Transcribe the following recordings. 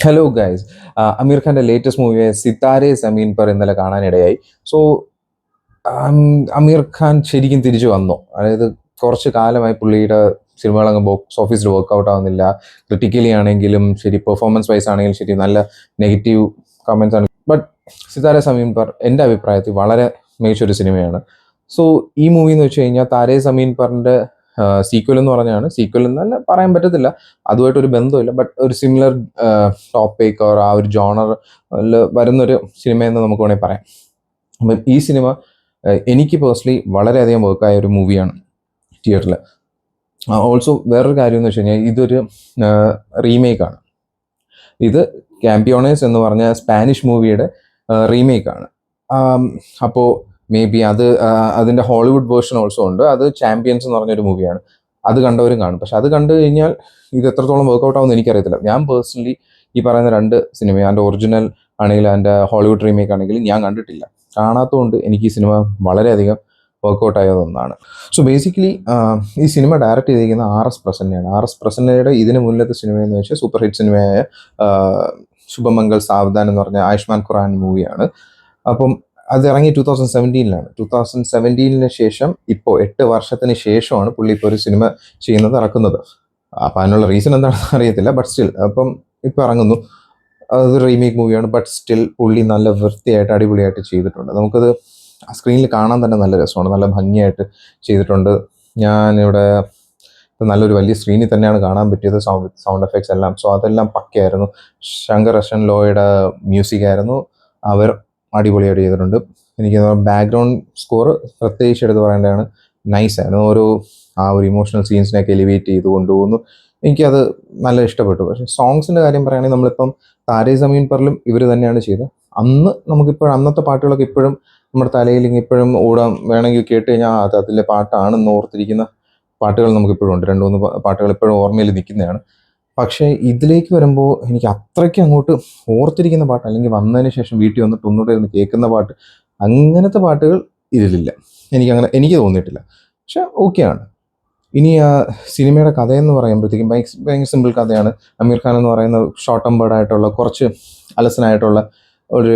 Hello guys. അമീർ ഖാന്റെ latest മൂവിയായ സിത്താരെ Sameen പർ ഇന്നലെ കാണാനിടയായി. സോ അമീർ ഖാൻ ശരിക്കും തിരിച്ചു വന്നു. അതായത് കുറച്ച് കാലമായി പുള്ളിയുടെ സിനിമകളങ്ങ് ബോക്സ് ഓഫീസിൽ വർക്കൗട്ട് ആവുന്നില്ല. ക്രിട്ടിക്കലി ആണെങ്കിലും ശരി, പെർഫോമൻസ് വൈസ് ആണെങ്കിലും ശരി, നല്ല നെഗറ്റീവ് കമൻസ് ആണ്. ബട്ട് സിത്താരെ സമീൻ പർ എൻ്റെ അഭിപ്രായത്തിൽ വളരെ മികച്ചൊരു സിനിമയാണ്. സോ ഈ മൂവി എന്ന് വെച്ച് കഴിഞ്ഞാൽ താരേ സമീൻ പറിൻ്റെ സീക്വൽ എന്ന് പറഞ്ഞാണ്. സീക്വൽ എന്നല്ല പറയാൻ പറ്റത്തില്ല, അതുമായിട്ടൊരു ബന്ധമില്ല. ബട്ട് ഒരു സിമിലർ ടോപ്പിക് ഓർ ആ ഒരു ജോണർ വരുന്നൊരു സിനിമയെന്ന് നമുക്ക് വേണമെങ്കിൽ പറയാം. അപ്പം ഈ സിനിമ എനിക്ക് പേഴ്സണലി വളരെയധികം വർക്കായ ഒരു മൂവിയാണ് തിയേറ്ററിൽ. ഓൾസോ വേറൊരു കാര്യം എന്ന് വെച്ച് കഴിഞ്ഞാൽ ഇതൊരു റീമേക്കാണ്. ഇത് ക്യാമ്പിയോണേഴ്സ് എന്ന് പറഞ്ഞ സ്പാനിഷ് മൂവിയുടെ റീമേക്കാണ്. അപ്പോൾ മേ ബി അതിൻ്റെ ഹോളിവുഡ് വേർഷൻ ഓൾസോ ഉണ്ട്. അത് ചാമ്പ്യൻസ് എന്ന് പറഞ്ഞൊരു മൂവിയാണ്. അത് കണ്ടവരും കാണും. പക്ഷെ അത് കണ്ടു കഴിഞ്ഞാൽ ഇത് എത്രത്തോളം വർക്കൗട്ട് ആവുമെന്ന് എനിക്കറിയത്തില്ല. ഞാൻ പേഴ്സണലി ഈ പറയുന്ന രണ്ട് സിനിമ, അതിൻ്റെ ഒറിജിനൽ ആണെങ്കിലും അതിൻ്റെ ഹോളിവുഡ് റീമേക്ക് ആണെങ്കിലും ഞാൻ കണ്ടിട്ടില്ല. കാണാത്തതുകൊണ്ട് എനിക്ക് ഈ സിനിമ വളരെയധികം വർക്കൗട്ട് ആയതൊന്നാണ്. സോ ബേസിക്കലി ഈ സിനിമ ഡയറക്റ്റ് ചെയ്തിരിക്കുന്ന RS പ്രസന്നയാണ്. RS പ്രസന്നയുടെ ഇതിന് മുന്നത്തെ സിനിമയെന്ന് വെച്ചാൽ സൂപ്പർ ഹിറ്റ് സിനിമയായ ശുഭമംഗൾ സാവധാൻ എന്ന് പറഞ്ഞ ആയുഷ്മാൻ ഖുറാൻ മൂവിയാണ്. അപ്പം അത് ഇറങ്ങി 2017 2017 ശേഷം ഇപ്പോൾ 8 വർഷത്തിന് ശേഷമാണ് പുള്ളി ഇപ്പോൾ ഒരു സിനിമ ചെയ്യുന്നത്, ഇറക്കുന്നത്. അപ്പം അതിനുള്ള റീസൺ എന്താണെന്ന് അറിയത്തില്ല. ബട്ട് സ്റ്റിൽ അപ്പം ഇപ്പോൾ ഇറങ്ങുന്നു. അത് റീമേക്ക് മൂവിയാണ്. ബട്ട് സ്റ്റിൽ പുള്ളി നല്ല വൃത്തിയായിട്ട് അടിപൊളിയായിട്ട് ചെയ്തിട്ടുണ്ട്. നമുക്കത് സ്ക്രീനിൽ കാണാൻ തന്നെ നല്ല രസമാണ്. നല്ല ഭംഗിയായിട്ട് ചെയ്തിട്ടുണ്ട്. ഞാനിവിടെ നല്ലൊരു വലിയ സ്ക്രീനിൽ തന്നെയാണ് കാണാൻ പറ്റിയത്. സൗണ്ട് എഫക്ട്സ് എല്ലാം. സോ അതെല്ലാം പക്കയായിരുന്നു. ശങ്കർ റഷൻ ലോയുടെ മ്യൂസിക് ആയിരുന്നു. അവർ അടിപൊളിയായിട്ട് ചെയ്തിട്ടുണ്ട്. എനിക്ക് ബാക്ക്ഗ്രൗണ്ട് സ്കോർ പ്രത്യേകിച്ച് എടുത്ത് പറയേണ്ടതാണ്. നൈസായിരുന്നു. ആ ഒരു ഇമോഷണൽ സീൻസിനെയൊക്കെ എലിവേറ്റ് ചെയ്ത് കൊണ്ടുപോകുന്നു. എനിക്കത് നല്ല ഇഷ്ടപ്പെട്ടു. പക്ഷേ സോങ്സിൻ്റെ കാര്യം പറയുകയാണെങ്കിൽ നമ്മളിപ്പം താരേ സമീൻ പറിലും ഇവർ തന്നെയാണ് ചെയ്തത്. അന്നത്തെ പാട്ടുകളൊക്കെ ഇപ്പോഴും നമ്മുടെ തലയിൽ ഇപ്പോഴും ഓടാൻ വേണമെങ്കിൽ കേട്ട് കഴിഞ്ഞാൽ അതിലെ പാട്ടാണെന്ന് ഓർത്തിരിക്കുന്ന പാട്ടുകൾ നമുക്കിപ്പോഴും ഉണ്ട്. 2-3 പാട്ടുകൾ ഇപ്പോഴും ഓർമ്മയിൽ നിൽക്കുന്നതാണ്. പക്ഷേ ഇതിലേക്ക് വരുമ്പോൾ എനിക്ക് അത്രയ്ക്ക് അങ്ങോട്ട് ഓർത്തിരിക്കുന്ന പാട്ട്, അല്ലെങ്കിൽ വന്നതിന് ശേഷം വീട്ടിൽ വന്നിട്ട് ഒന്നുകൂടെ ഇരുന്ന് കേൾക്കുന്ന പാട്ട്, അങ്ങനത്തെ പാട്ടുകൾ ഇതിലില്ല. എനിക്ക് തോന്നിയിട്ടില്ല. പക്ഷെ ഓക്കെയാണ്. ഇനി സിനിമയുടെ കഥയെന്ന് പറയുമ്പോഴത്തേക്കും ഭയങ്കര സിമ്പിൾ കഥയാണ്. അമീർ ഖാൻ എന്ന് പറയുന്ന ഷോർട്ട് ടെമ്പേർഡ് ആയിട്ടുള്ള കുറച്ച് അലസനായിട്ടുള്ള ഒരു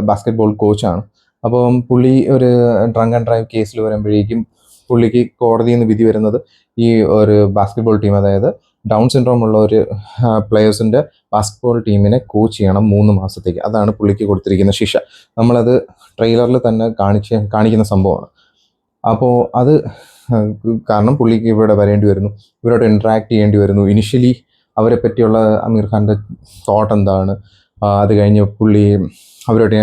ബാസ്കറ്റ് ബോൾ കോച്ചാണ്. അപ്പം പുള്ളി ഒരു ഡ്രങ്ക് ആൻഡ് ഡ്രൈവ് കേസിൽ വരുമ്പോഴേക്കും പുള്ളിക്ക് കോടതിയിൽ നിന്ന് വിധി വരുന്നത് ഈ ഒരു ബാസ്കറ്റ് ബോൾ ടീം, അതായത് ഡൗൺ സിൻഡ്രോം ഉള്ള ഒരു പ്ലെയേഴ്സിൻ്റെ ബാസ്കറ്റ്ബോൾ ടീമിനെ കോച്ച് ചെയ്യണം 3 മാസത്തേക്ക്. അതാണ് പുള്ളിക്ക് കൊടുത്തിരിക്കുന്ന ശിക്ഷ. നമ്മളത് ട്രെയിലറിൽ തന്നെ കാണിക്കുന്ന സംഭവമാണ്. അപ്പോൾ അത് കാരണം പുള്ളിക്ക് ഇവിടെ വരേണ്ടി വരുന്നു, ഇവരോട് ഇൻട്രാക്ട് ചെയ്യേണ്ടി വരുന്നു. ഇനിഷ്യലി അവരെ പറ്റിയുള്ള അമീർ ഖാൻ്റെ തോട്ട് എന്താണ്, അത് കഴിഞ്ഞ് പുള്ളി അവരോട്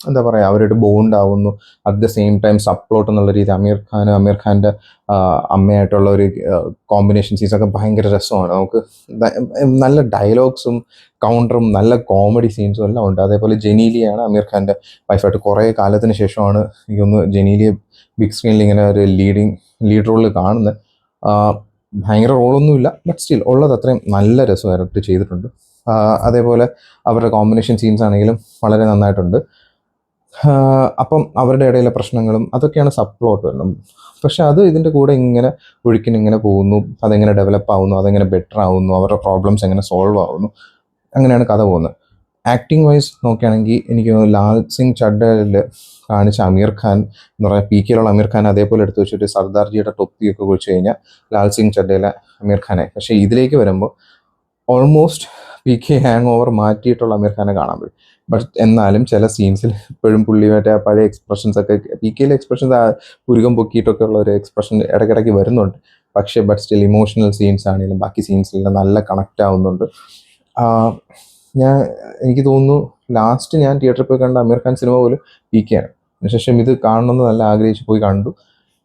എന്താ പറയുക, അവരോട് ബോണ്ട് ആവുന്നു. അറ്റ് ദ സെയിം ടൈം സപ്ലോട്ട് എന്നുള്ള രീതി അമീർ ഖാൻ്റെ അമ്മയായിട്ടുള്ള ഒരു കോമ്പിനേഷൻ സീൻസൊക്കെ ഭയങ്കര രസമാണ്. നമുക്ക് നല്ല ഡയലോഗ്സും കൗണ്ടറും നല്ല കോമഡി സീൻസും എല്ലാം ഉണ്ട്. അതേപോലെ ജനീലിയാണ് അമീർ ഖാൻ്റെ വൈഫായിട്ട്. കുറേ കാലത്തിന് ശേഷമാണ് എനിക്കൊന്ന് ജനീലിയെ ബിഗ് സ്ക്രീനിൽ ഇങ്ങനെ ഒരു ലീഡ് റോളിൽ കാണുന്നത്. ഭയങ്കര റോളൊന്നുമില്ല, ബട്ട് സ്റ്റിൽ ഉള്ളത് അത്രയും നല്ല രസമായിട്ട് ചെയ്തിട്ടുണ്ട്. അതേപോലെ അവരുടെ കോമ്പിനേഷൻ സീൻസ് ആണെങ്കിലും വളരെ നന്നായിട്ടുണ്ട്. അപ്പം അവരുടെ ഇടയിലെ പ്രശ്നങ്ങളും അതൊക്കെയാണ് സബ്പ്ലോട്ട് വരുന്നത്. പക്ഷെ അത് ഇതിൻ്റെ കൂടെ ഇങ്ങനെ ഒഴുക്കിനിങ്ങനെ പോകുന്നു. അതെങ്ങനെ ഡെവലപ്പ് ആവുന്നു, അതെങ്ങനെ ബെറ്റർ ആവുന്നു, അവരുടെ പ്രോബ്ലംസ് എങ്ങനെ സോൾവ് ആവുന്നു, അങ്ങനെയാണ് കഥ പോകുന്നത്. ആക്ടിങ് വൈസ് നോക്കുകയാണെങ്കിൽ എനിക്ക് ലാൽ സിംഗ് ചഡ്ഡയിൽ കാണിച്ച അമീർ ഖാൻ എന്ന് പറഞ്ഞാൽ PK-യിലുള്ള അമീർ ഖാൻ അതേപോലെ എടുത്ത് വെച്ചിട്ട് സർദാർജിയുടെ തൊപ്പിയൊക്കെ കുറിച്ച് കഴിഞ്ഞാൽ ലാൽ സിംഗ് ചഡ്ഡയിലെ അമീർ ഖാനെ. പക്ഷേ ഇതിലേക്ക് വരുമ്പോൾ ഓൾമോസ്റ്റ് PK ഹാങ് ഓവർ മാറ്റിയിട്ടുള്ള അമീർ ഖാനെ കാണാൻ പറ്റും. ബട്ട് എന്നാലും ചില സീൻസിൽ ഇപ്പോഴും പുള്ളിയായിട്ട് ആ പഴയ എക്സ്പ്രഷൻസൊക്കെ, PK-യിലെ എക്സ്പ്രഷൻസ് പുരുകം പൊക്കിയിട്ടൊക്കെ ഉള്ള ഒരു എക്സ്പ്രഷൻ ഇടയ്ക്കിടയ്ക്ക് വരുന്നുണ്ട്. പക്ഷേ ബട്ട് സ്റ്റിൽ ഇമോഷണൽ സീൻസ് ആണെങ്കിലും ബാക്കി സീൻസിലെല്ലാം നല്ല കണക്റ്റ് ആവുന്നുണ്ട്. എനിക്ക് തോന്നുന്നു ലാസ്റ്റ് ഞാൻ തിയേറ്ററിൽ പോയി കണ്ട അമീർ ഖാൻ സിനിമ പോലും PK ആണ്. അതിനുശേഷം ഇത് കാണണമെന്ന് നല്ല ആഗ്രഹിച്ച് പോയി കണ്ടു.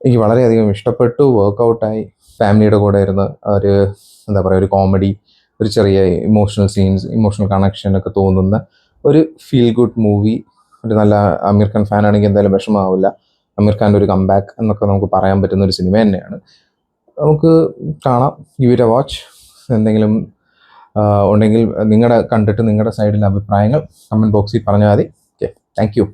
എനിക്ക് വളരെയധികം ഇഷ്ടപ്പെട്ടു. വർക്കൗട്ടായി. ഫാമിലിയുടെ കൂടെ ഇരുന്ന് ഒരു എന്താ പറയുക, ഒരു കോമഡി, ഒരു ചെറിയ ഇമോഷണൽ സീൻസ്, ഇമോഷണൽ കണക്ഷനൊക്കെ തോന്നുന്ന ഒരു ഫീൽ ഗുഡ് മൂവി. ഒരു നല്ല അമീർ ഖാൻ ഫാൻ ആണെങ്കിൽ എന്തായാലും വിഷമമാവില്ല. അമീർ ഖാൻ്റെ ഒരു കംബാക്ക് എന്നൊക്കെ നമുക്ക് പറയാൻ പറ്റുന്ന ഒരു സിനിമ തന്നെയാണ്. നമുക്ക് കാണാം. Give it A watch. എന്തെങ്കിലും ഉണ്ടെങ്കിൽ കണ്ടിട്ട് നിങ്ങളുടെ സൈഡിലെ അഭിപ്രായങ്ങൾ കമൻറ്റ് ബോക്സിൽ പറഞ്ഞാൽ മതി. Okay, thank you.